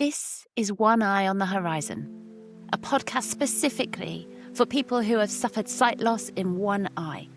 This is One Eye on the Horizon, a podcast specifically for people who have suffered sight loss in one eye.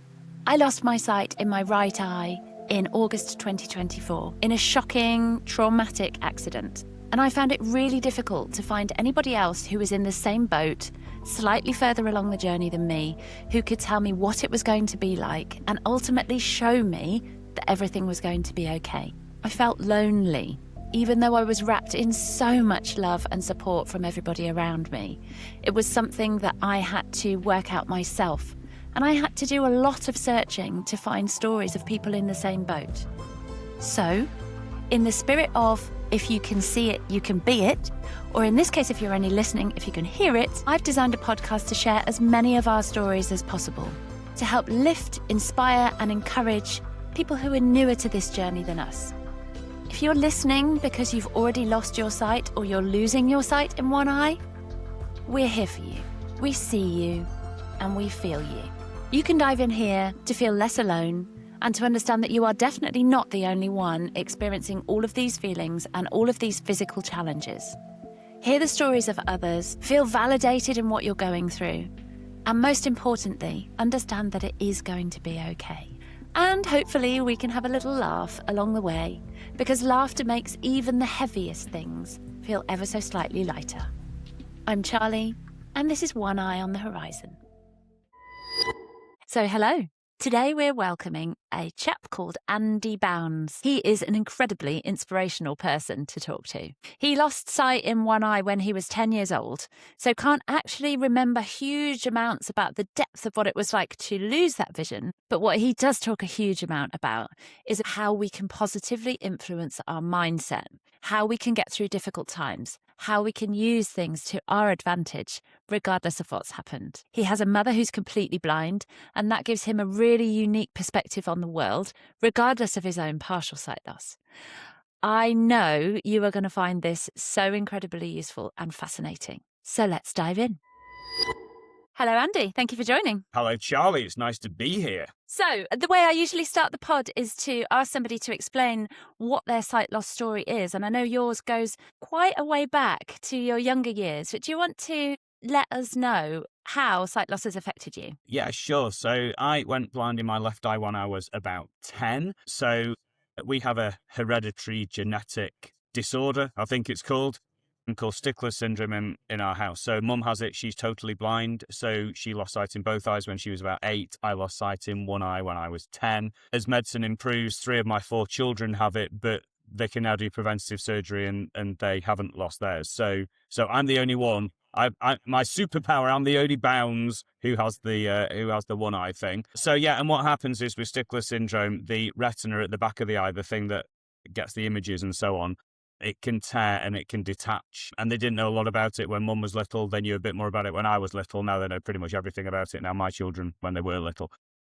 I lost my sight in my right eye in August 2024 in a shocking, traumatic accident. And I found it really difficult to find anybody else who was in the same boat, slightly further along the journey than me, who could tell me what it was going to be like and ultimately show me that everything was going to be okay. I felt lonely, even though I was wrapped in so much love and support from everybody around me. It was something that I had to work out myself, and I had to do a lot of searching to find stories of people in the same boat. So, in the spirit of, if you can see it, you can be it, or in this case, if you're only listening, if you can hear it, I've designed a podcast to share as many of our stories as possible, to help lift, inspire, and encourage people who are newer to this journey than us. If you're listening because you've already lost your sight or you're losing your sight in one eye, we're here for you. We see you and we feel you. You can dive in here to feel less alone and to understand that you are definitely not the only one experiencing all of these feelings and all of these physical challenges. Hear the stories of others, feel validated in what you're going through, and most importantly, understand that it is going to be okay. And hopefully we can have a little laugh along the way, because laughter makes even the heaviest things feel ever so slightly lighter. I'm Charlie, and this is One Eye on the Horizon. So hello. Today we're welcoming a chap called Andy Bounds. He is an incredibly inspirational person to talk to. He lost sight in one eye when he was 10 years old, so can't actually remember huge amounts about the depth of what it was like to lose that vision. But what he does talk a huge amount about is how we can positively influence our mindset, how we can get through difficult times, how we can use things to our advantage, regardless of what's happened. He has a mother who's completely blind, and that gives him a really unique perspective on the world, regardless of his own partial sight loss. I know you are going to find this so incredibly useful and fascinating. So let's dive in. Hello, Andy. Thank you for joining. Hello, Charlie. It's nice to be here. So, the way I usually start the pod is to ask somebody to explain what their sight loss story is. And I know yours goes quite a way back to your younger years. But do you want to let us know how sight loss has affected you? Yeah, sure. So I went blind in my left eye when I was about 10. So we have a hereditary genetic disorder, I think it's called Stickler syndrome in our house. So mum has it. She's totally blind. So she lost sight in both eyes when she was about 8. I lost sight in one eye when I was 10. As medicine improves, 3 of my 4 children have it, but they can now do preventative surgery and they haven't lost theirs. So I'm the only one. My superpower, I'm the only Bounds who has the one eye thing. So yeah, and what happens is with Stickler syndrome, the retina at the back of the eye, the thing that gets the images and so on, it can tear and it can detach. And they didn't know a lot about it when mum was little. They knew a bit more about it when I was little. Now they know pretty much everything about it. Now my children, when they were little.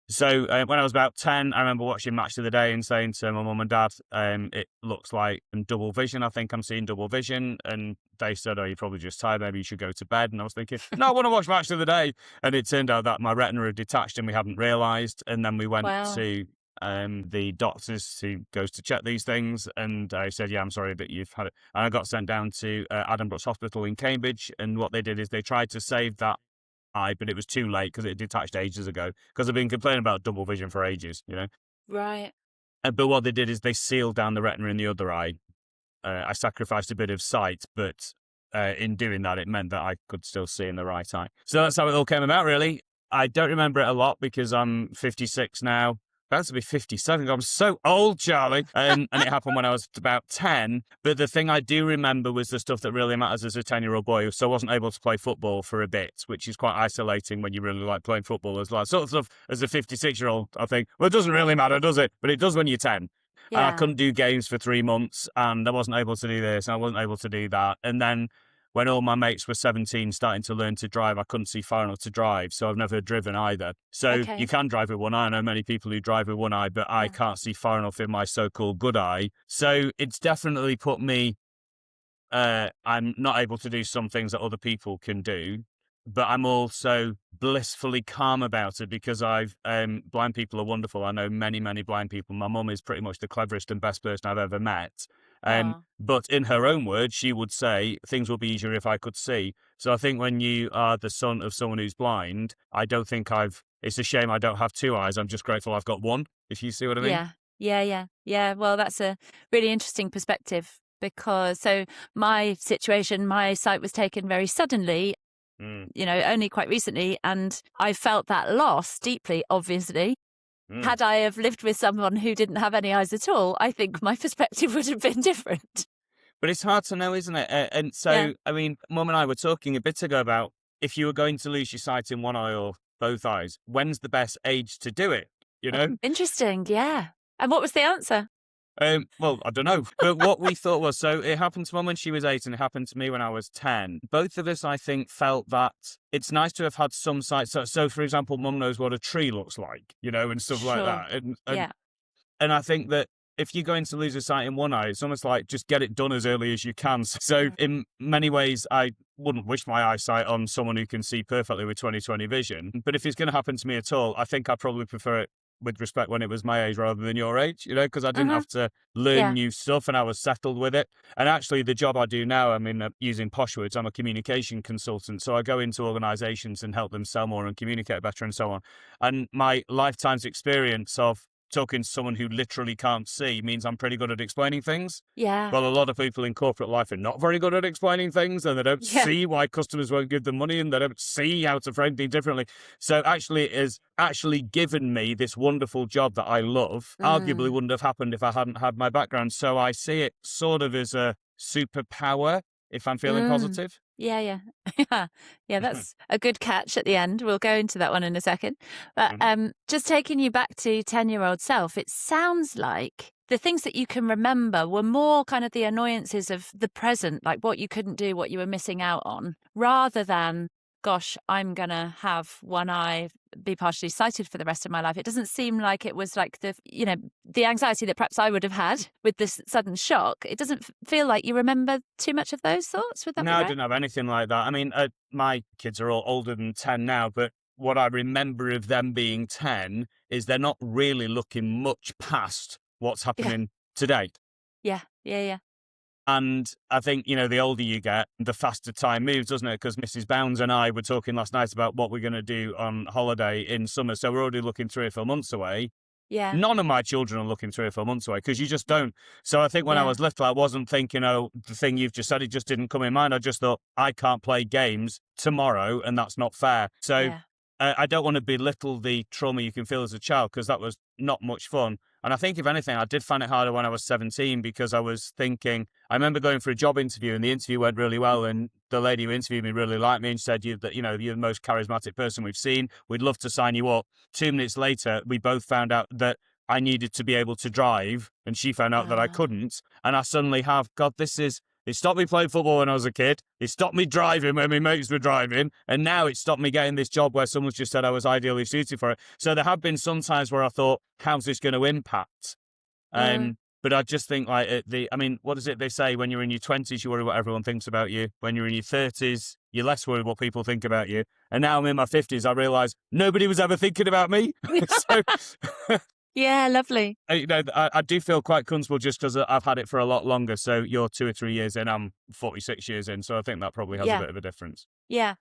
So when I was about 10, I remember watching Match of the Day and saying to my mum and dad, it looks like double vision. I think I'm seeing double vision. And they said, oh, you're probably just tired. Maybe you should go to bed. And I was thinking, no, I want to watch Match of the Day. And it turned out that my retina had detached and we hadn't realised. And then we went to the doctors who goes to check these things, and I said, yeah, I'm sorry that you've had it. And I got sent down to Adam Brooks Hospital in Cambridge, and what they did is they tried to save that eye, but it was too late because it detached ages ago, because I've been complaining about double vision for ages, you know. Right. But what they did is they sealed down the retina in the other eye. I sacrificed a bit of sight, but in doing that, it meant that I could still see in the right eye. So that's how it all came about, really. I don't remember it a lot because I'm 56 now. About to be 57. I'm so old, Charlie. And it happened when I was about 10. But the thing I do remember was the stuff that really matters as a 10-year-old boy. So I wasn't able to play football for a bit, which is quite isolating when you really like playing football as well. Sort of stuff as a 56-year-old, I think, well, it doesn't really matter, does it? But it does when you're 10. Yeah. And I couldn't do games for 3 months, and I wasn't able to do this, and I wasn't able to do that. And then when all my mates were 17 starting to learn to drive, I couldn't see far enough to drive, so I've never driven either. So You can drive with one eye. I know many people who drive with one eye, but I can't see far enough in my so-called good eye. So it's definitely put me, I'm not able to do some things that other people can do, but I'm also blissfully calm about it because blind people are wonderful. I know many, many blind people. My mum is pretty much the cleverest and best person I've ever met. Oh. But in her own words, she would say, things would be easier if I could see. So I think when you are the son of someone who's blind, I don't think it's a shame I don't have two eyes. I'm just grateful I've got one, if you see what I mean. Yeah. Well, that's a really interesting perspective because so my situation, my sight was taken very suddenly, only quite recently, and I felt that loss deeply, obviously. Had I have lived with someone who didn't have any eyes at all, I think my perspective would have been different. But it's hard to know, isn't it? And so, Yeah. I mean, Mum and I were talking a bit ago about if you were going to lose your sight in one eye or both eyes, when's the best age to do it? You know? Interesting, yeah. And what was the answer? Well, I don't know. But what we thought was, so it happened to Mum when she was 8 and it happened to me when I was 10. Both of us, I think, felt that it's nice to have had some sight. So for example, Mum knows what a tree looks like, and stuff like Sure. that. Yeah. And I think that if you're going to lose a sight in one eye, it's almost like just get it done as early as you can. So in many ways, I wouldn't wish my eyesight on someone who can see perfectly with 20/20 vision. But if it's going to happen to me at all, I think I probably prefer it with respect when it was my age rather than your age, because I didn't have to learn new stuff and I was settled with it. And actually the job I do now, I mean, using posh words, I'm a communication consultant. So I go into organizations and help them sell more and communicate better and so on. And my lifetime's experience of talking to someone who literally can't see means I'm pretty good at explaining things. Yeah. Well, a lot of people in corporate life are not very good at explaining things and they don't see why customers won't give them money and they don't see how to frame things differently. So actually it has actually given me this wonderful job that I love. Arguably wouldn't have happened if I hadn't had my background. So I see it sort of as a superpower if I'm feeling positive. Yeah. Yeah, that's a good catch at the end. We'll go into that one in a second. But just taking you back to 10-year-old self, it sounds like the things that you can remember were more kind of the annoyances of the present, like what you couldn't do, what you were missing out on, rather than, gosh, I'm going to have one eye, be partially sighted for the rest of my life. It doesn't seem like it was like the anxiety that perhaps I would have had with this sudden shock. It doesn't feel like you remember too much of those thoughts. Would that be right? No, I didn't have anything like that. I mean, my kids are all older than 10 now, but what I remember of them being 10 is they're not really looking much past what's happening today. Yeah. And I think, the older you get, the faster time moves, doesn't it? Because Mrs. Bounds and I were talking last night about what we're going to do on holiday in summer. So we're already looking 3 or 4 months away. Yeah. None of my children are looking 3 or 4 months away because you just don't. So I think when I was little, I wasn't thinking, the thing you've just said, it just didn't come in mind. I just thought, I can't play games tomorrow and that's not fair. So I don't want to belittle the trauma you can feel as a child because that was not much fun. And I think, if anything, I did find it harder when I was 17 because I was thinking, I remember going for a job interview and the interview went really well. And the lady who interviewed me really liked me and said, you're the most charismatic person we've seen. We'd love to sign you up. 2 minutes later, we both found out that I needed to be able to drive and she found out that I couldn't. And I suddenly have, it stopped me playing football when I was a kid. It stopped me driving when my mates were driving. And now it stopped me getting this job where someone's just said I was ideally suited for it. So there have been some times where I thought, how's this going to impact? But I just think what is it they say? When you're in your 20s, you worry what everyone thinks about you. When you're in your 30s, you're less worried what people think about you. And now I'm in my 50s, I realise nobody was ever thinking about me. So... Yeah, lovely. I do feel quite comfortable just because I've had it for a lot longer. So you're 2 or 3 years in, I'm 46 years in. So I think that probably has a bit of a difference. Yeah.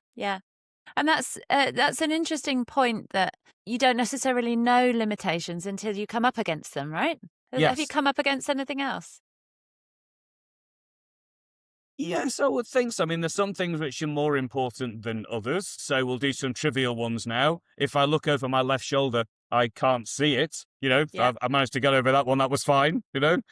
And that's an interesting point that you don't necessarily know limitations until you come up against them, right? Yes. Have you come up against anything else? Yes, I would think so. I mean, there's some things which are more important than others. So we'll do some trivial ones now. If I look over my left shoulder, I can't see it. I managed to get over that one. That was fine.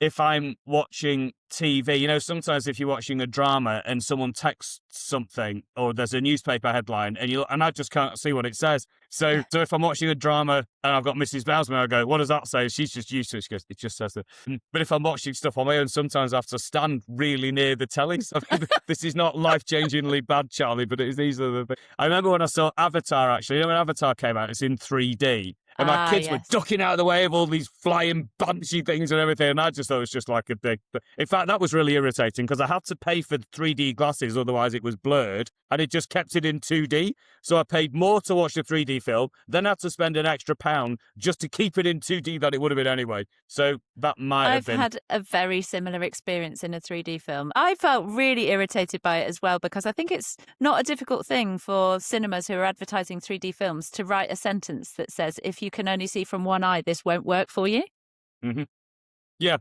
If I'm watching TV, sometimes if you're watching a drama and someone texts something or there's a newspaper headline and I just can't see what it says. So if I'm watching a drama and I've got Mrs. Bousman, I go, what does that say? She's just used to it. She goes, it just says that. But if I'm watching stuff on my own, sometimes I have to stand really near the telly. So this is not life-changingly bad, Charlie, but these are the things. I remember when I saw Avatar, actually. When Avatar came out, it's in 3D. And my kids were yes. ducking out of the way of all these flying bunchy things and everything. And I just thought it was just like a big... In fact, that was really irritating because I had to pay for 3D glasses, otherwise it was blurred. And it just kept it in 2D. So I paid more to watch the 3D film, then had to spend an extra £1 just to keep it in 2D than it would have been anyway. So that might have been... I've had a very similar experience in a 3D film. I felt really irritated by it as well because I think it's not a difficult thing for cinemas who are advertising 3D films to write a sentence that says, if you can only see from one eye, this won't work for you. Mm-hmm. Yeah.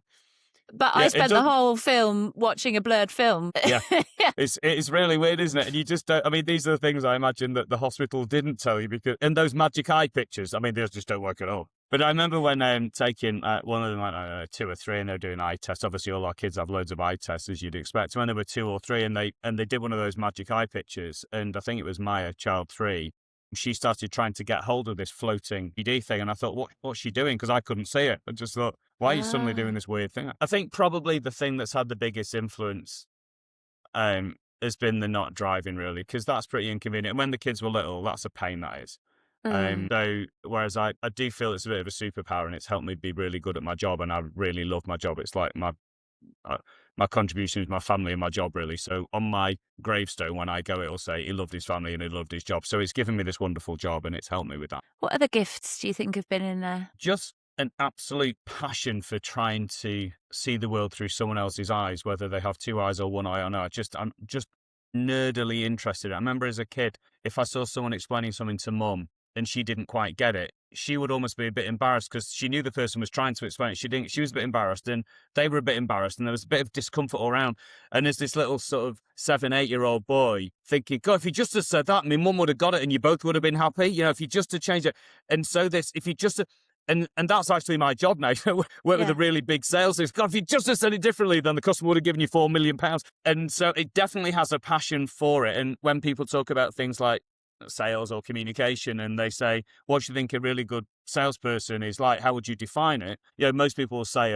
But Yeah, I spent the whole film watching a blurred film. Yeah. Yeah. It's really weird, isn't it? And you just don't... I mean, these are the things I imagine that the hospital didn't tell you because... And those magic eye pictures, I mean, they just don't work at all. But I remember when taking one of them, I don't know, 2 or 3, and they're doing eye tests. Obviously, all our kids have loads of eye tests, as you'd expect. When they were 2 or 3, and they did one of those magic eye pictures, and I think it was Maya, child 3, she started trying to get hold of this floating 3D thing, and I thought, what's she doing? Because I couldn't see it. I just thought, why are you suddenly doing this weird thing? I think probably the thing that's had the biggest influence has been the not driving, really, because that's pretty inconvenient. And when the kids were little, that's a pain, that is. So whereas I do feel it's a bit of a superpower and it's helped me be really good at my job, and I really love my job. It's like my contribution is my family and my job, really. So on my gravestone, when I go, it'll say he loved his family and he loved his job. So it's given me this wonderful job and it's helped me with that. What other gifts do you think have been in there? Just an absolute passion for trying to see the world through someone else's eyes, whether they have 2 eyes or 1 eye or not. I'm just nerdily interested. I remember as a kid, if I saw someone explaining something to mum and she didn't quite get it, she would almost be a bit embarrassed because she knew the person was trying to explain it. She didn't. She was a bit embarrassed, and they were a bit embarrassed, and there was a bit of discomfort all around. And there's this little sort of 7, 8-year-old boy thinking, God, if you just had said that, my mum would have got it, and you both would have been happy. You know, if you just had changed it. And so if you just... And that's actually my job now. Work with a really big sales team. God, if you just had said it differently, then the customer would have given you £4 million. And so it definitely has a passion for it. And when people talk about things like sales or communication, and they say, what do you think a really good salesperson is like? How would you define it? You know, most people will say,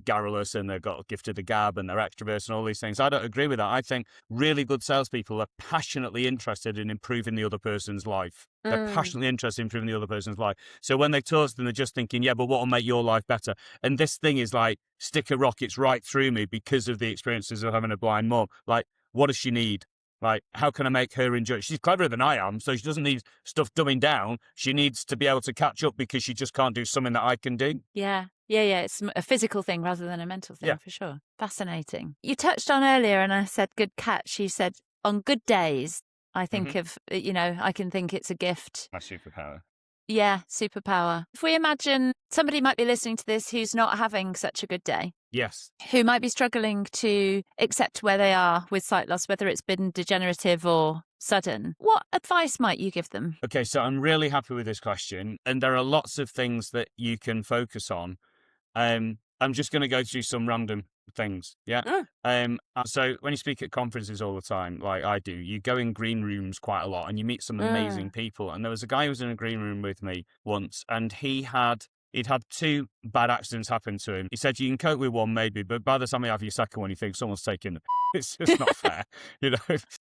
garrulous, and they've got a gift of the gab, and they're extroverts and all these things. I don't agree with that. I think really good salespeople are passionately interested in improving the other person's life. They're passionately interested in improving the other person's life. So when they talk to them, they're just thinking, yeah, but what will make your life better? And this thing is like sticker rockets right through me because of the experiences of having a blind mum. Like, what does she need? Like, how can I make her enjoy it? She's cleverer than I am, so she doesn't need stuff dumbing down. She needs to be able to catch up because she just can't do something that I can do. Yeah. It's a physical thing rather than a mental thing, for sure. Fascinating. You touched on earlier, and I said good catch. You said, on good days, I think of, I can think it's a gift. My superpower. Yeah, superpower. If we imagine somebody might be listening to this who's not having such a good day. Yes. Who might be struggling to accept where they are with sight loss, whether it's been degenerative or sudden. What advice might you give them? Okay, so I'm really happy with this question. And there are lots of things that you can focus on. I'm just going to go through some random things. Yeah. So when you speak at conferences all the time, like I do, you go in green rooms quite a lot and you meet some amazing people. And there was a guy who was in a green room with me once, and he'd had 2 bad accidents happen to him. He said you can cope with one maybe, but by the time you have your second one, you think someone's taking the it's just not fair,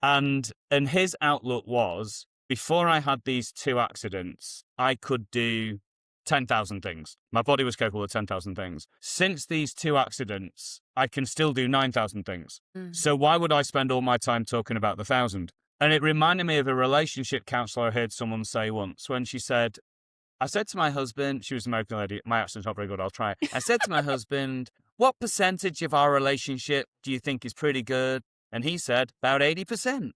And his outlook was, before I had these 2 accidents, I could do 10,000 things. My body was capable of 10,000 things. Since these 2 accidents, I can still do 9,000 things. So why would I spend all my time talking about the 1,000? And it reminded me of a relationship counsellor I heard someone say once when she said, I said to my husband, she was an American lady, my accent's not very good, I'll try it. I said to my husband, what percentage of our relationship do you think is pretty good? And he said, about 80%.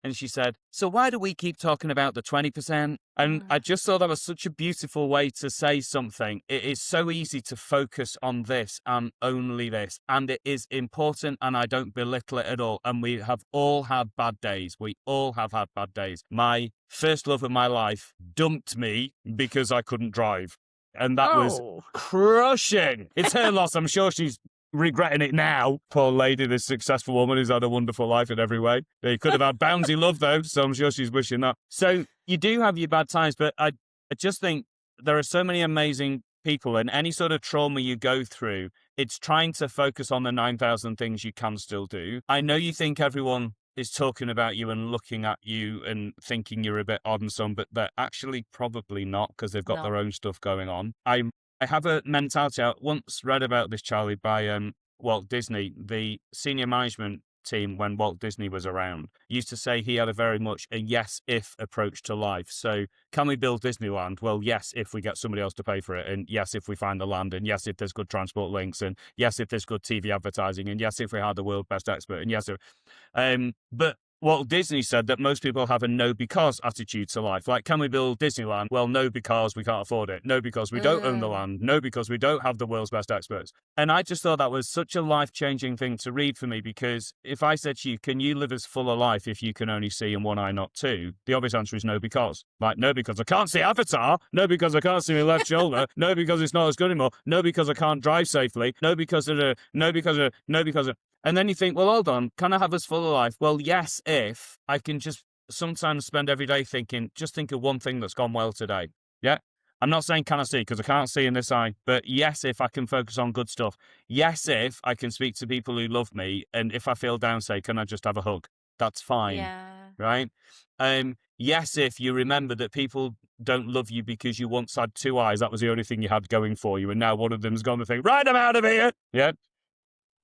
And she said, so why do we keep talking about the 20%? And I just thought that was such a beautiful way to say something. It is so easy to focus on this and only this. And it is important, and I don't belittle it at all. And we have all had bad days. We all have had bad days. My first love of my life dumped me because I couldn't drive. And that was crushing. It's her loss. I'm sure she's regretting it now. Poor lady, this successful woman who's had a wonderful life in every way. They could have had bouncy love though, so I'm sure she's wishing that. So you do have your bad times, but I just think there are so many amazing people, and any sort of trauma you go through, it's trying to focus on the 9,000 things you can still do. I know you think everyone is talking about you and looking at you and thinking you're a bit odd and so on, but they're actually probably not, because they've got their own stuff going on. I have a mentality. I once read about this, Charlie, by Walt Disney. The senior management team when Walt Disney was around used to say he had a very much a yes if approach to life. So can we build Disneyland? Well, yes, if we get somebody else to pay for it, and yes, if we find the land, and yes, if there's good transport links, and yes, if there's good TV advertising, and yes, if we had the world's best expert, and yes, but Walt Disney said that most people have a no because attitude to life. Like, can we build Disneyland? Well, no, because we can't afford it. No, because we don't own the land. No, because we don't have the world's best experts. And I just thought that was such a life-changing thing to read for me, because if I said to you, can you live as full a life if you can only see in one eye, not two? The obvious answer is no, because. Like, no, because I can't see Avatar. No, because I can't see my left shoulder. No, because it's not as good anymore. No, because I can't drive safely. No, because of no, because of no, because of. And then you think, well, hold on, can I have as full a life? Well, yes, if I can just sometimes spend every day thinking, just think of one thing that's gone well today. Yeah. I'm not saying can I see, because I can't see in this eye, but yes, if I can focus on good stuff. Yes, if I can speak to people who love me, and if I feel down, say, can I just have a hug? That's fine. Yeah. Right? Yes, if you remember that people don't love you because you once had two eyes, that was the only thing you had going for you, and now one of them's gone to think, right, I'm out of here. Yeah.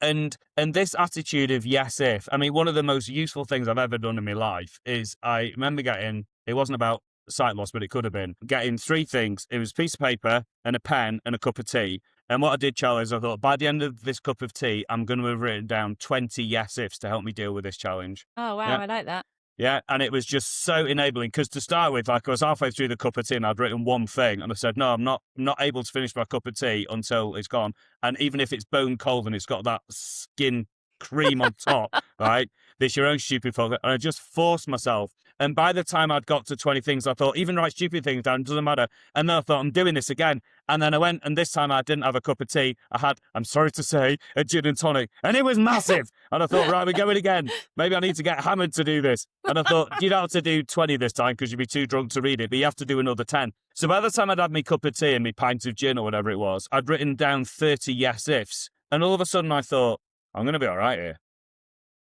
And this attitude of yes, if, I mean, one of the most useful things I've ever done in my life is I remember getting, it wasn't about sight loss, but it could have been, getting three things. It was a piece of paper and a pen and a cup of tea. And what I did, Charlie, is I thought, by the end of this cup of tea, I'm going to have written down 20 yes ifs to help me deal with this challenge. Oh, wow. Yeah. I like that. Yeah, and it was just so enabling, because to start with, like, I was halfway through the cup of tea and I'd written one thing, and I said, no, I'm not able to finish my cup of tea until it's gone. And even if it's bone cold and it's got that skin cream on top, right? This your own stupid fault. And I just forced myself. And by the time I'd got to 20 things, I thought, even write stupid things down, it doesn't matter. And then I thought, I'm doing this again. And then I went, and this time I didn't have a cup of tea. I had, I'm sorry to say, a gin and tonic. And it was massive. And I thought, right, we're going again. Maybe I need to get hammered to do this. And I thought, you don't have to do 20 this time because you'd be too drunk to read it, but you have to do another 10. So by the time I'd had my cup of tea and my pint of gin or whatever it was, I'd written down 30 yes ifs. And all of a sudden I thought, I'm going to be all right here.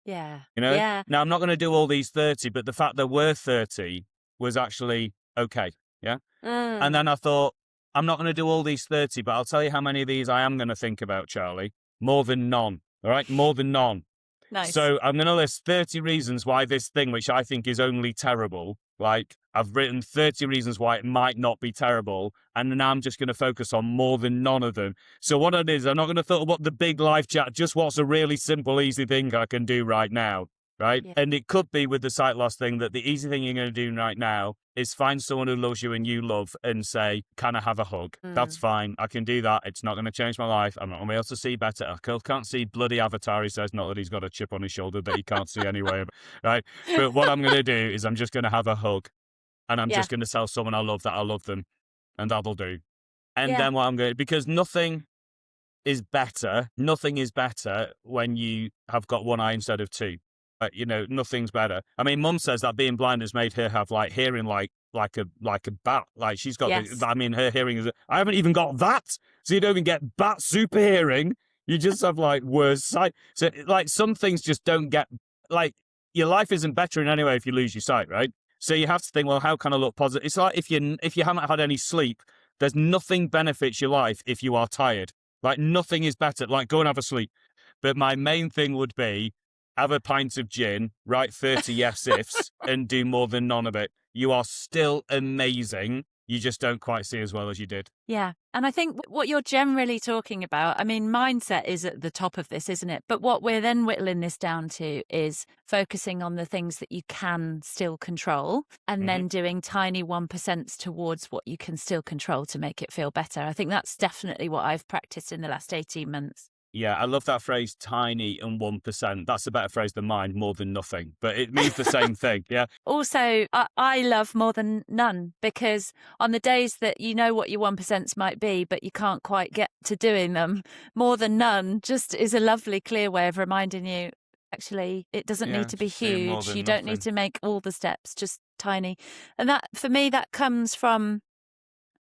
Yeah. You know? Yeah. Now, I'm not going to do all these 30, but the fact there were 30 was actually okay. Yeah. And then I thought, I'm not going to do all these 30, but I'll tell you how many of these I am going to think about, Charlie. More than none. All right? More than none. Nice. So I'm going to list 30 reasons why this thing, which I think is only terrible, like, I've written 30 reasons why it might not be terrible, and now I'm just going to focus on more than none of them. So what it is, I'm not going to think about the big life chat, just what's a really simple, easy thing I can do right now, right? Yeah. And it could be with the sight loss thing that the easy thing you're going to do right now is find someone who loves you and you love and say, can I have a hug? That's fine. I can do that. It's not going to change my life. I'm not going to be able to see better. I can't see bloody Avatar, he says, not that he's got a chip on his shoulder that he can't see anyway, right? But what I'm going to do is I'm just going to have a hug. And I'm just going to tell someone I love that I love them. And that'll do. And then what I'm going to, because nothing is better when you have got one eye instead of two. You know, nothing's better. I mean, Mum says that being blind has made her have like hearing like a bat. Like she's got, I mean, her hearing is, I haven't even got that. So you don't even get bat super hearing. You just have like worse sight. So like some things just don't get, like your life isn't better in any way if you lose your sight, right? So you have to think, well, how can I look positive? It's like if you haven't had any sleep, there's nothing benefits your life if you are tired. Like nothing is better. Like go and have a sleep. But my main thing would be have a pint of gin, write 30 yes ifs, and do more than none of it. You are still amazing. You just don't quite see as well as you did. Yeah. And I think what you're generally talking about, I mean, mindset is at the top of this, isn't it? But what we're then whittling this down to is focusing on the things that you can still control and then doing tiny 1% towards what you can still control to make it feel better. I think that's definitely what I've practiced in the last 18 months. Yeah, I love that phrase, tiny and 1%. That's a better phrase than mine, more than nothing. But it means the same thing, yeah? Also, I love more than none, because on the days that you know what your 1% might be, but you can't quite get to doing them, more than none just is a lovely, clear way of reminding you, actually, it doesn't need to be huge. You don't need to make all the steps, just tiny. And that, for me, that comes from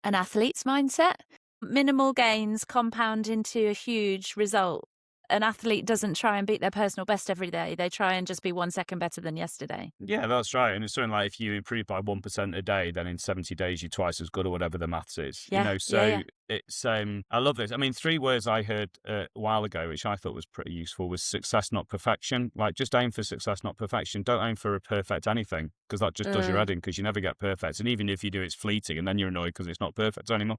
an athlete's mindset. Minimal gains compound into a huge result. an athlete doesn't try and beat their personal best every day. They try and just be 1 second better than yesterday. Yeah, that's right. And it's something like if you improve by 1% a day, then in 70 days you're twice as good or whatever the maths is. Yeah, So it's I love this. I mean, 3 words I heard a while ago, which I thought was pretty useful, was success, not perfection. Like, just aim for success, not perfection. Don't aim for a perfect anything, because that just does your head in, because you never get perfect. And even if you do, it's fleeting, and then you're annoyed because it's not perfect anymore.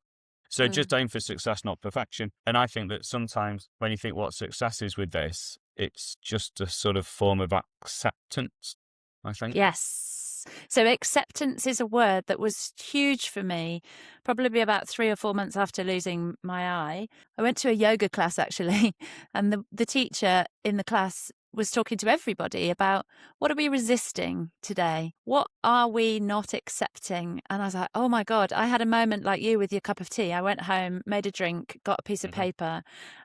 So just aim for success, not perfection. And I think that sometimes when you think what success is with this, it's just a sort of form of acceptance, I think. Yes. So acceptance is a word that was huge for me, probably about 3 or 4 months after losing my eye. I went to a yoga class, actually, and the teacher in the class was talking to everybody about what are we resisting today? What are we not accepting? And I was like, oh my God, I had a moment like you with your cup of tea. I went home, made a drink, got a piece of paper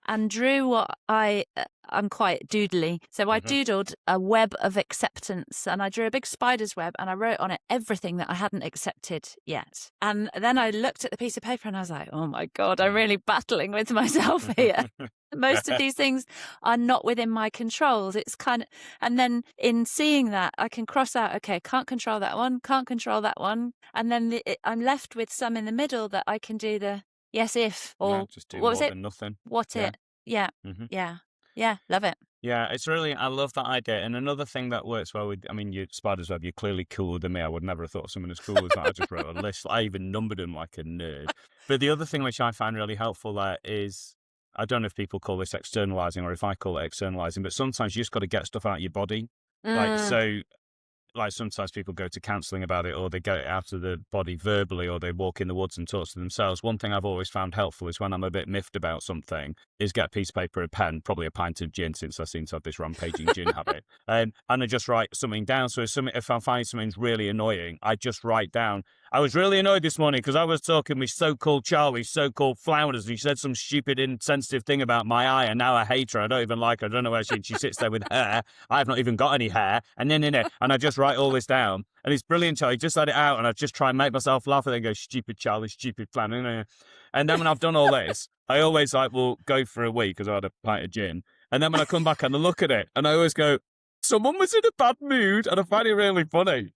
and drew what I'm quite doodly. So I doodled a web of acceptance, and I drew a big spider's web, and I wrote on it everything that I hadn't accepted yet. And then I looked at the piece of paper and I was like, oh my God, I'm really battling with myself here. Most of these things are not within my controls. It's kind of, and then in seeing that, I can cross out, okay, can't control that one, can't control that one. And then I'm left with some in the middle that I can do the yes, if, or just do what more was it? than nothing. What it? Yeah. Yeah. Love it. Yeah, it's really, I love that idea. And another thing that works well with, I mean, your spider's web, you're clearly cooler than me. I would never have thought of someone as cool as that. I just wrote a list. I even numbered them like a nerd. But the other thing which I find really helpful there is, I don't know if people call this externalising or if I call it externalising, but sometimes you just got to get stuff out of your body. Like sometimes people go to counselling about it, or they get it out of the body verbally, or they walk in the woods and talk to themselves. One thing I've always found helpful is when I'm a bit miffed about something, is get a piece of paper, a pen, probably a pint of gin, since I seem to have this rampaging gin habit. And I just write something down. So if I find something's really annoying, I just write down, I was really annoyed this morning because I was talking with so-called Charlie, so-called Flounders, and he said some stupid, insensitive thing about my eye, and now I hate her. I don't even like her. I don't know where she sits there with hair. I've not even got any hair. And I just write all this down. And it's brilliant, Charlie. Just let it out, and I just try and make myself laugh, and then go, stupid Charlie, stupid Flounder. And then when I've done all this, I always will go for a week because I had a pint of gin. And then when I come back and I look at it, and I always go, someone was in a bad mood, and I find it really funny.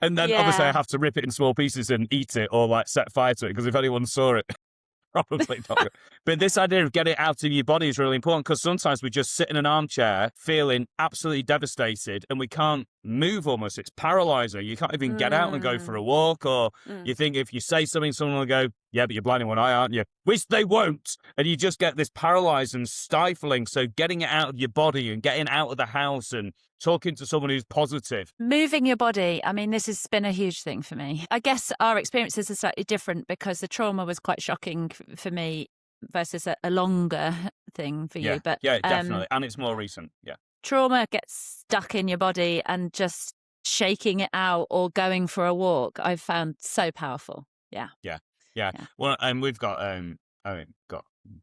And then obviously I have to rip it in small pieces and eat it, or set fire to it, because if anyone saw it, probably not. But this idea of getting it out of your body is really important, because sometimes we just sit in an armchair feeling absolutely devastated and we can't move almost. It's paralysing. You can't even get out and go for a walk, or you think if you say something, someone will go, yeah, but you're blind in one eye, aren't you? Which they won't. And you just get this paralysed and stifling. So getting it out of your body and getting out of the house and talking to someone who's positive. Moving your body. I mean, this has been a huge thing for me. I guess our experiences are slightly different because the trauma was quite shocking for me versus a longer thing for you. But yeah, definitely. And it's more recent. Yeah. Trauma gets stuck in your body, and just shaking it out or going for a walk, I've found so powerful. Yeah. Well, and we've got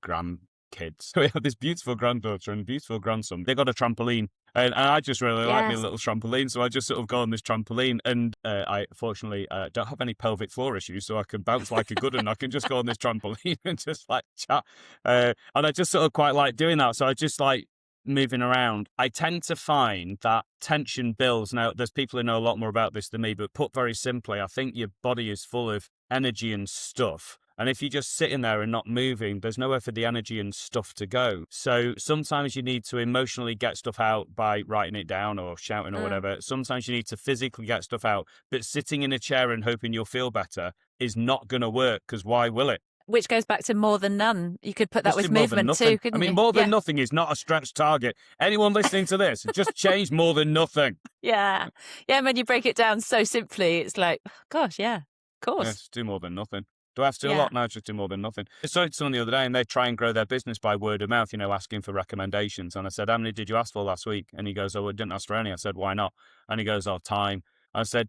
grandkids. We have this beautiful granddaughter and beautiful grandson. They got a trampoline, and I just really like my little trampoline, so I just sort of go on this trampoline. And I fortunately don't have any pelvic floor issues, so I can bounce like a good one. I can just go on this trampoline and just chat, and I just sort of quite like doing that. So I just like moving around. I tend to find that tension builds. Now, there's people who know a lot more about this than me, but put very simply, I think your body is full of energy and stuff. And if you're just sitting there and not moving, there's nowhere for the energy and stuff to go. So sometimes you need to emotionally get stuff out by writing it down or shouting or whatever. Sometimes you need to physically get stuff out. But sitting in a chair and hoping you'll feel better is not going to work, because why will it? Which goes back to more than none. You could put that with movement too, couldn't you? More than nothing is not a stretch target. Anyone listening to this, just change more than nothing. Yeah. When you break it down so simply, it's like, gosh, yeah, of course. Yeah, just do more than nothing. Do I have to do a lot? No, just do more than nothing. I saw someone the other day, and they try and grow their business by word of mouth, asking for recommendations. And I said, how many did you ask for last week? And he goes, oh, I didn't ask for any. I said, why not? And he goes, oh, time. I said,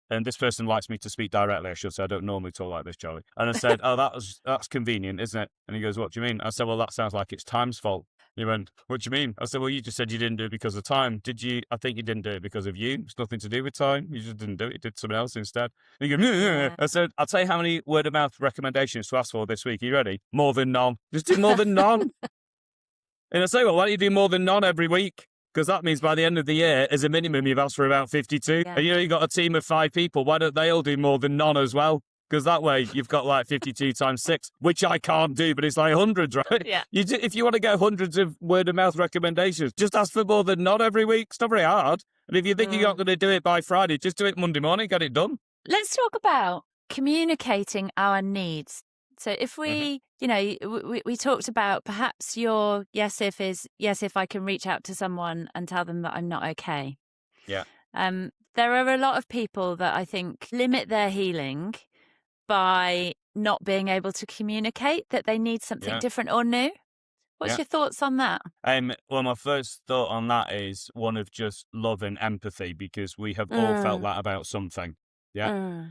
and this person likes me to speak directly, I should say. I don't normally talk like this, Charlie. And I said, oh, that's convenient, isn't it? And he goes, what do you mean? I said, well, that sounds like it's time's fault. He went, what do you mean? I said, well, you just said you didn't do it because of time. Did you? I think you didn't do it because of you. It's nothing to do with time. You just didn't do it. You did something else instead. And he goes, I said, I'll tell you how many word of mouth recommendations to ask for this week. Are you ready? More than none. Just do more than none. And I say, well, why don't you do more than none every week? Because that means by the end of the year, as a minimum, you've asked for about 52. Yeah. And you've got a team of 5 people. Why don't they all do more than none as well? Because that way you've got like 52 times 6, which I can't do, but it's like hundreds, right? Yeah. If you want to get hundreds of word of mouth recommendations, just ask for more than none every week. It's not very hard. And if you think you're not going to do it by Friday, just do it Monday morning, get it done. Let's talk about communicating our needs. So if we, we talked about perhaps your yes if I can reach out to someone and tell them that I'm not okay. Yeah. There are a lot of people that I think limit their healing by not being able to communicate that they need something different or new. What's your thoughts on that? Well, my first thought on that is one of just love and empathy, because we have all felt that about something. Yeah.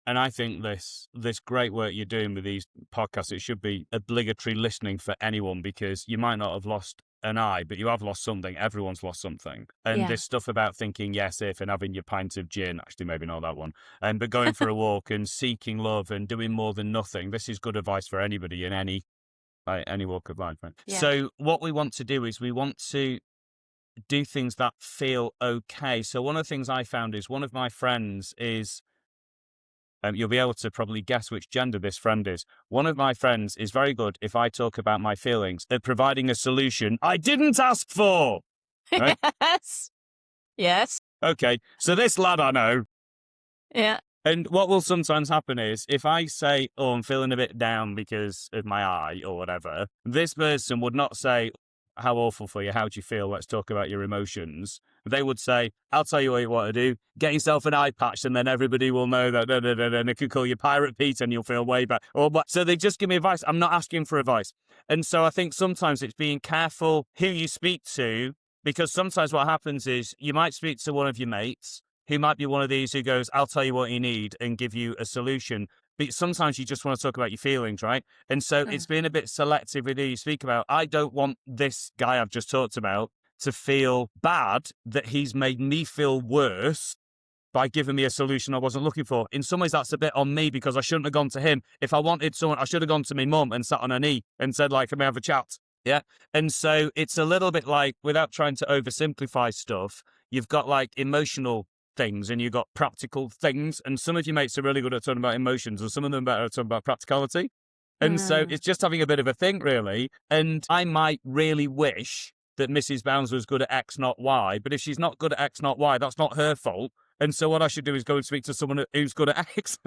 And I think this great work you're doing with these podcasts, it should be obligatory listening for anyone, because you might not have lost an eye, but you have lost something. Everyone's lost something. And this stuff about thinking yes if and having your pint of gin, actually maybe not that one, but going for a walk and seeking love and doing more than nothing. This is good advice for anybody in any walk of life. Right? Yeah. So what we want to do is we want to do things that feel okay. So one of the things I found is one of my friends is, you'll be able to probably guess which gender this friend is. One of my friends is very good, if I talk about my feelings, at providing a solution I didn't ask for. Right? Yes. Okay, so this lad I know. Yeah. And what will sometimes happen is if I say, oh, I'm feeling a bit down because of my eye or whatever, this person would not say, how awful for you, how do you feel, let's talk about your emotions. They would say, I'll tell you what you want to do, get yourself an eye patch and then everybody will know that, and they could call you Pirate Pete and you'll feel way better. So they just give me advice. I'm not asking for advice. And so I think sometimes it's being careful who you speak to, because sometimes what happens is you might speak to one of your mates who might be one of these who goes, I'll tell you what you need and give you a solution. But sometimes you just want to talk about your feelings, right? And so it's being a bit selective with who you speak about. I don't want this guy I've just talked about to feel bad that he's made me feel worse by giving me a solution I wasn't looking for. In some ways, that's a bit on me, because I shouldn't have gone to him. If I wanted someone, I should have gone to my mum and sat on her knee and said, like, can we have a chat? Yeah. And so it's a little bit like, without trying to oversimplify stuff, you've got like emotional things and you've got practical things, and some of your mates are really good at talking about emotions and some of them are better at talking about practicality. And so it's just having a bit of a think, really. And I might really wish that Mrs. Bounds was good at X, not Y, but if she's not good at X, not Y, that's not her fault. And so what I should do is go and speak to someone who's good at X.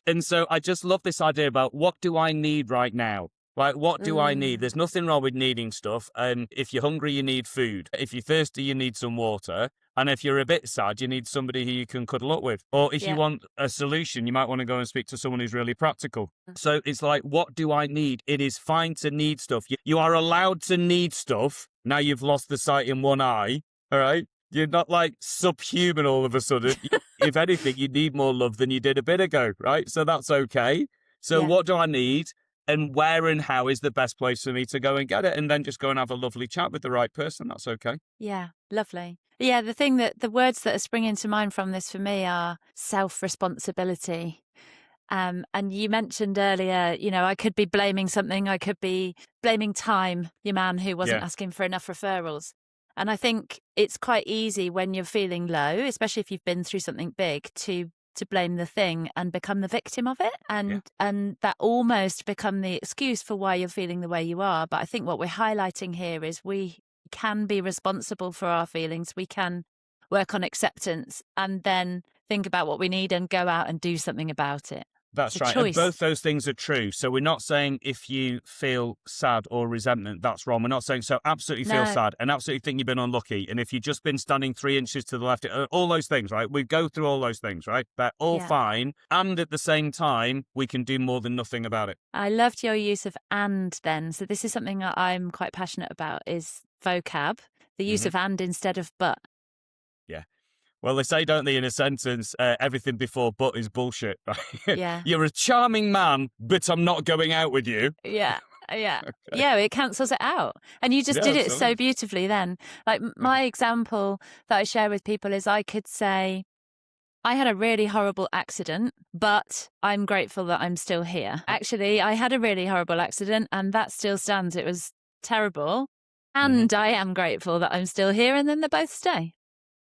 And so I just love this idea about, what do I need right now? Like, what do I need? There's nothing wrong with needing stuff. If you're hungry, you need food. If you're thirsty, you need some water. And if you're a bit sad, you need somebody who you can cuddle up with. Or if you want a solution, you might want to go and speak to someone who's really practical. So it's like, what do I need? It is fine to need stuff. You are allowed to need stuff. Now you've lost the sight in one eye, all right? You're not like subhuman all of a sudden. If anything, you need more love than you did a bit ago, right? So that's okay. So what do I need? And where and how is the best place for me to go and get it? And then just go and have a lovely chat with the right person. That's okay. Yeah, lovely. Yeah, the words that are springing to mind from this for me are self-responsibility. And you mentioned earlier, I could be blaming something. I could be blaming time, your man who wasn't asking for enough referrals. And I think it's quite easy when you're feeling low, especially if you've been through something big, to blame the thing and become the victim of it, and that almost become the excuse for why you're feeling the way you are. But I think what we're highlighting here is we can be responsible for our feelings. We can work on acceptance and then think about what we need and go out and do something about it. That's right. And both those things are true. So we're not saying if you feel sad or resentment, that's wrong. We're not saying so absolutely feel sad and absolutely think you've been unlucky. And if you've just been standing 3 inches to the left, all those things, right? We go through all those things, right? They're all fine. And at the same time, we can do more than nothing about it. I loved your use of and then. So this is something that I'm quite passionate about, is vocab, the use of and instead of but. Yeah. Well, they say, don't they, in a sentence, everything before but is bullshit. Right? Yeah. You're a charming man, but I'm not going out with you. Yeah. Yeah. Okay. Yeah, it cancels it out. And you just did it so beautifully then. Like my example that I share with people is I could say, I had a really horrible accident, but I'm grateful that I'm still here. Actually, I had a really horrible accident and that still stands. It was terrible, And I am grateful that I'm still here and then they both stay.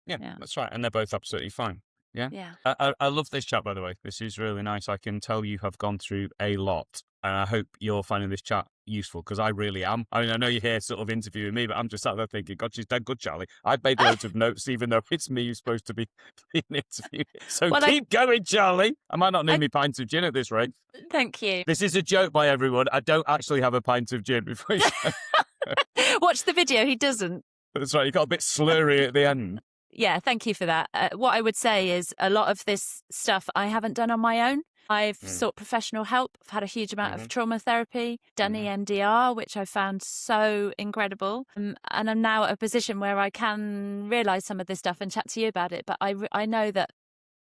Yeah, that's right. And they're both absolutely fine. Yeah. Yeah. I love this chat, by the way. This is really nice. I can tell you have gone through a lot. And I hope you're finding this chat useful, because I really am. I mean, I know you're here sort of interviewing me, but I'm just sat there thinking, God, she's dead good, Charlie. I've made loads of notes, even though it's me who's supposed to be being interviewed. So keep going, Charlie. I might not need me pints of gin at this rate. Thank you. This is a joke by everyone. I don't actually have a pint of gin before you Watch the video. He doesn't. That's right. You got a bit slurry at the end. Yeah, thank you for that. What I would say is a lot of this stuff I haven't done on my own. I've sought professional help. I've had a huge amount of trauma therapy, done EMDR, which I found so incredible. And I'm now at a position where I can realise some of this stuff and chat to you about it. But I know that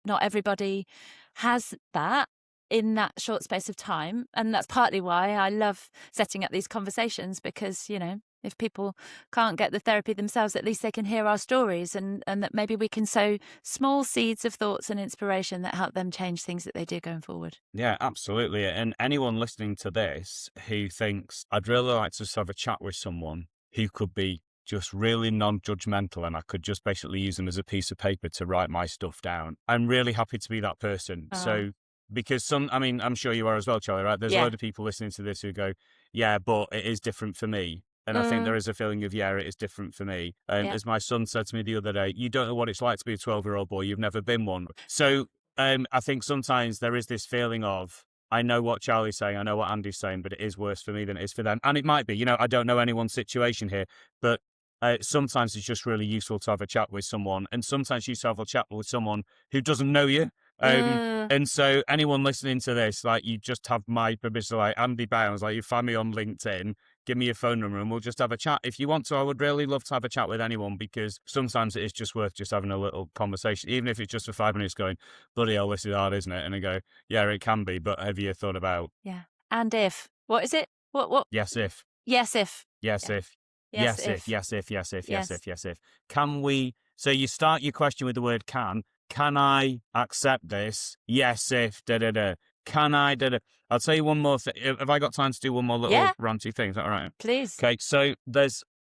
not everybody has that in that short space of time. And that's partly why I love setting up these conversations, because, you know, if people can't get the therapy themselves, at least they can hear our stories, and that maybe we can sow small seeds of thoughts and inspiration that help them change things that they do going forward. Yeah, absolutely. And anyone listening to this who thinks, I'd really like to just have a chat with someone who could be just really non-judgmental and I could just basically use them as a piece of paper to write my stuff down, I'm really happy to be that person. So, because I'm sure you are as well, Charlie, right? There's a load of people listening to this who go, yeah, but it is different for me. And I think there is a feeling of, yeah, it is different for me. As my son said to me the other day, you don't know what it's like to be a 12-year-old boy. You've never been one. So I think sometimes there is this feeling of, I know what Charlie's saying, I know what Andy's saying, but it is worse for me than it is for them. And it might be, I don't know anyone's situation here, but sometimes it's just really useful to have a chat with someone. And sometimes you have a chat with someone who doesn't know you. And so anyone listening to this, like, you just have my permission, like Andy Bounds, like, you find me on LinkedIn, give me your phone number and we'll just have a chat. If you want to, I would really love to have a chat with anyone, because sometimes it is just worth just having a little conversation, even if it's just for 5 minutes, going, bloody hell, this is hard, isn't it? And I go, yeah, it can be, but have you thought about? Yeah. And if, what is it? What? Yes, if. Yes, if. Yes, Yeah. if. Yes, if. Yes, if. Yes, if. Yes, if. Yes, if. Can we? So you start your question with the word can. Can I accept this? Yes, if, da-da-da. Can I, da-da. I'll tell you one more thing. Have I got time to do one more little ranty thing? Is that all right? Please. Okay, so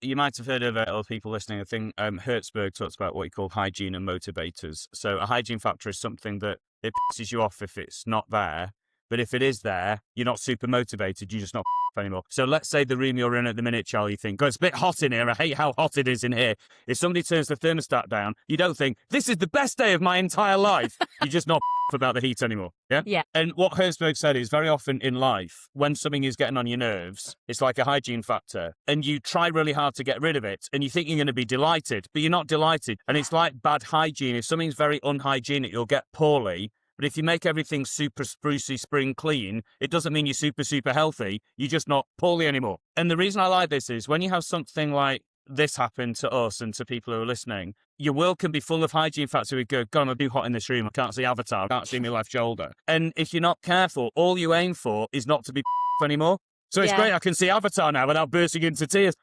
you might have heard of it, or people listening, I think Hertzberg talks about what he called hygiene and motivators. So a hygiene factor is something that it pisses you off if it's not there. But if it is there, you're not super motivated, you're just not anymore. So let's say the room you're in at the minute, Charlie, you think, God, it's a bit hot in here. I hate how hot it is in here. If somebody turns the thermostat down, you don't think, this is the best day of my entire life. You're just not about the heat anymore. Yeah? Yeah. And what Hertzberg said is, very often in life, when something is getting on your nerves, it's like a hygiene factor. And you try really hard to get rid of it. And you think you're going to be delighted, but you're not delighted. And it's like bad hygiene. If something's very unhygienic, you'll get poorly. But if you make everything super sprucey, spring clean, it doesn't mean you're super, super healthy. You're just not poorly anymore. And the reason I like this is when you have something like this happen to us and to people who are listening, your world can be full of hygiene factors. We go, God, I'm too hot in this room. I can't see Avatar. I can't see my left shoulder. And if you're not careful, all you aim for is not to be anymore. So it's great. I can see Avatar now without bursting into tears.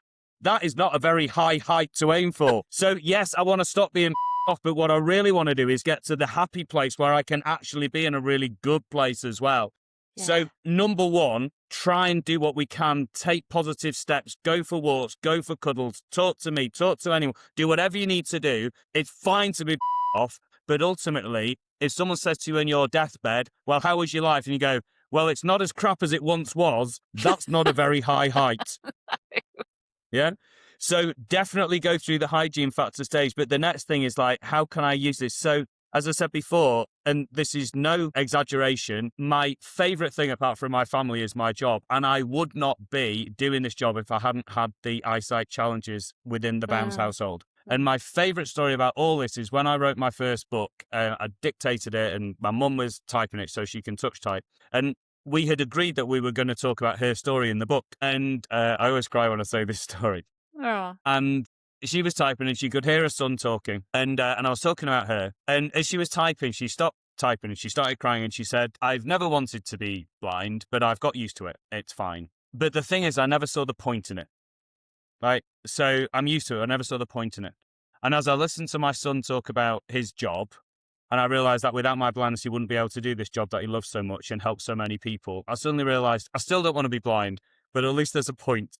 That is not a very high height to aim for. So yes, I want to stop being off, but what I really want to do is get to the happy place where I can actually be in a really good place as well. Yeah. So number one, try and do what we can, take positive steps, go for walks, go for cuddles, talk to me, talk to anyone, do whatever you need to do. It's fine to be off, but ultimately, if someone says to you in your deathbed, well, how was your life? And you go, well, it's not as crap as it once was. That's not a very high height. Yeah. So definitely go through the hygiene factor stage. But the next thing is like, how can I use this? So as I said before, and this is no exaggeration, my favorite thing apart from my family is my job. And I would not be doing this job if I hadn't had the eyesight challenges within the Bounds household. And my favorite story about all this is when I wrote my first book, I dictated it and my mum was typing it so she can touch type. And we had agreed that we were going to talk about her story in the book. And I always cry when I say this story. Oh. And she was typing and she could hear her son talking. And I was talking about her. And as she was typing, she stopped typing and she started crying and she said, I've never wanted to be blind, but I've got used to it. It's fine. But the thing is, I never saw the point in it. Right? So I'm used to it. I never saw the point in it. And as I listened to my son talk about his job, and I realized that without my blindness, he wouldn't be able to do this job that he loves so much and help so many people, I suddenly realized I still don't want to be blind, but at least there's a point.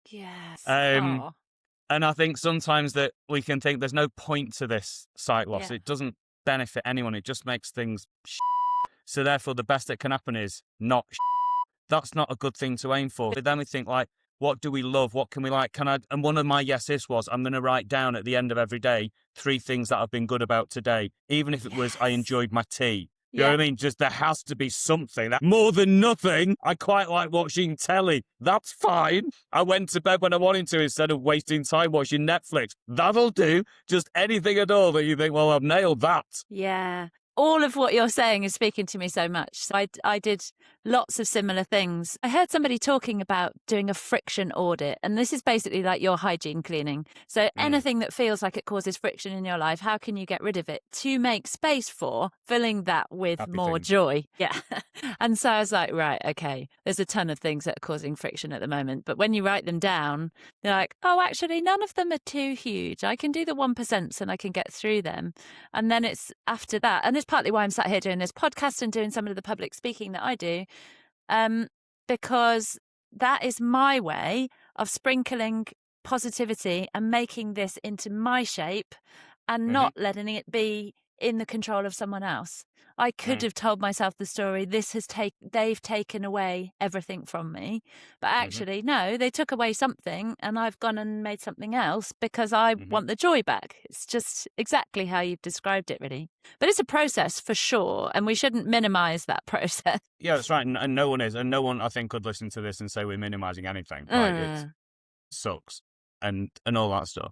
Yes. Um, Oh, and I think sometimes that we can think there's no point to this sight loss. yeah. It doesn't benefit anyone. It just makes things so therefore the best that can happen is not that's not a good thing to aim for. But then we think like, what do we love? What can we like? And one of my yes-ifs was, I'm going to write down at the end of every day 3 things that I've been good about today. Even if it was, I Yes. enjoyed my tea. You know Yeah. what I mean? Just there has to be something that more than nothing. I quite like watching telly. That's fine. I went to bed when I wanted to instead of wasting time watching Netflix. That'll do. Just anything at all that you think, well, I've nailed that. Yeah. All of what you're saying is speaking to me so much. So I did lots of similar things. I heard somebody talking about doing a friction audit, and this is basically like your hygiene cleaning. So anything that feels like it causes friction in your life, how can you get rid of it to make space for filling that with Happy more things. joy? Yeah. And so I was like, right, okay, there's a ton of things that are causing friction at the moment. But when you write them down, you're like, oh, actually, none of them are too huge. I can do the 1% and I can get through them. And then it's after that. And it's partly why I'm sat here doing this podcast and doing some of the public speaking that I do, because that is my way of sprinkling positivity and making this into my shape and not letting it be in the control of someone else. I could have told myself the story, they've taken away everything from me. But actually, no, they took away something and I've gone and made something else because I want the joy back. It's just exactly how you've described it, really. But it's a process for sure, and we shouldn't minimize that process. Yeah, that's right. And no one is. And no one, I think, could listen to this and say we're minimizing anything. Like, it sucks and all that stuff.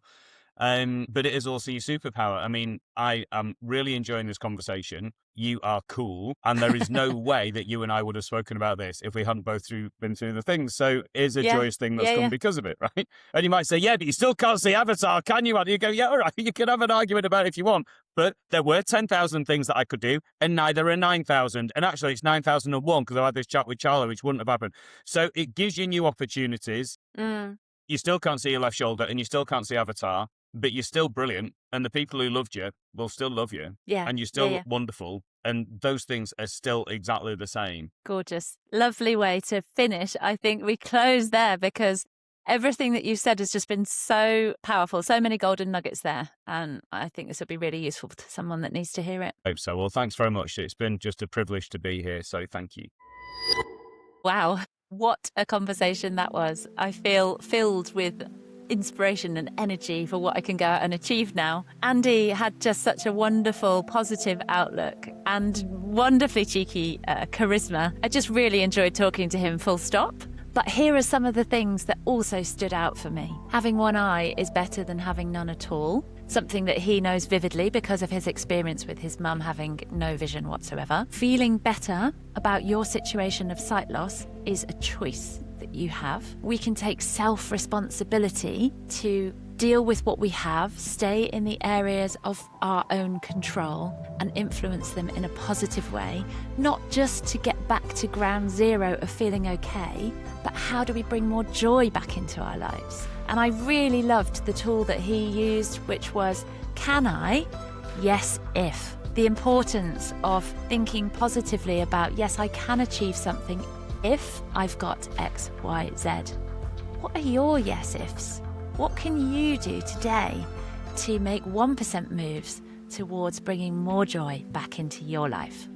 But it is also your superpower. I mean, I am really enjoying this conversation. You are cool. And there is no way that you and I would have spoken about this if we hadn't both been through the things. So it is a joyous thing that's come because of it, right? And you might say, yeah, but you still can't see Avatar, can you? And you go, yeah, all right, you can have an argument about it if you want. But there were 10,000 things that I could do, and neither are 9,000. And actually, it's 9,001 because I had this chat with Charlie, which wouldn't have happened. So it gives you new opportunities. You still can't see your left shoulder and you still can't see Avatar, but you're still brilliant. And the people who loved you will still love you. Yeah. And you're still wonderful. And those things are still exactly the same. Gorgeous. Lovely way to finish. I think we close there because everything that you've said has just been so powerful. So many golden nuggets there. And I think this will be really useful to someone that needs to hear it. I hope so. Well, thanks very much. It's been just a privilege to be here. So thank you. Wow. What a conversation that was. I feel filled with inspiration and energy for what I can go out and achieve now. Andy had just such a wonderful, positive outlook and wonderfully cheeky charisma. I just really enjoyed talking to him, full stop. But here are some of the things that also stood out for me. Having one eye is better than having none at all. Something that he knows vividly because of his experience with his mum having no vision whatsoever. Feeling better about your situation of sight loss is a choice that you have. We can take self-responsibility to deal with what we have, stay in the areas of our own control and influence them in a positive way, not just to get back to ground zero of feeling okay, but how do we bring more joy back into our lives? And I really loved the tool that he used, which was, can I? Yes, if. The importance of thinking positively about, yes, I can achieve something if I've got X, Y, Z. What are your yes ifs? What can you do today to make 1% moves towards bringing more joy back into your life?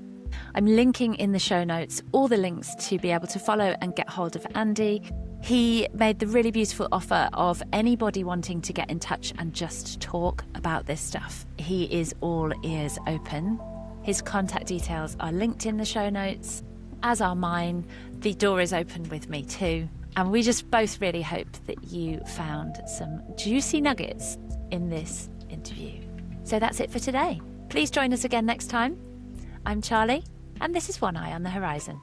I'm linking in the show notes all the links to be able to follow and get hold of Andy. He made the really beautiful offer of anybody wanting to get in touch and just talk about this stuff. He is all ears open. His contact details are linked in the show notes, as are mine. The door is open with me too. And we just both really hope that you found some juicy nuggets in this interview. So that's it for today. Please join us again next time. I'm Charlie, and this is One Eye on the Horizon.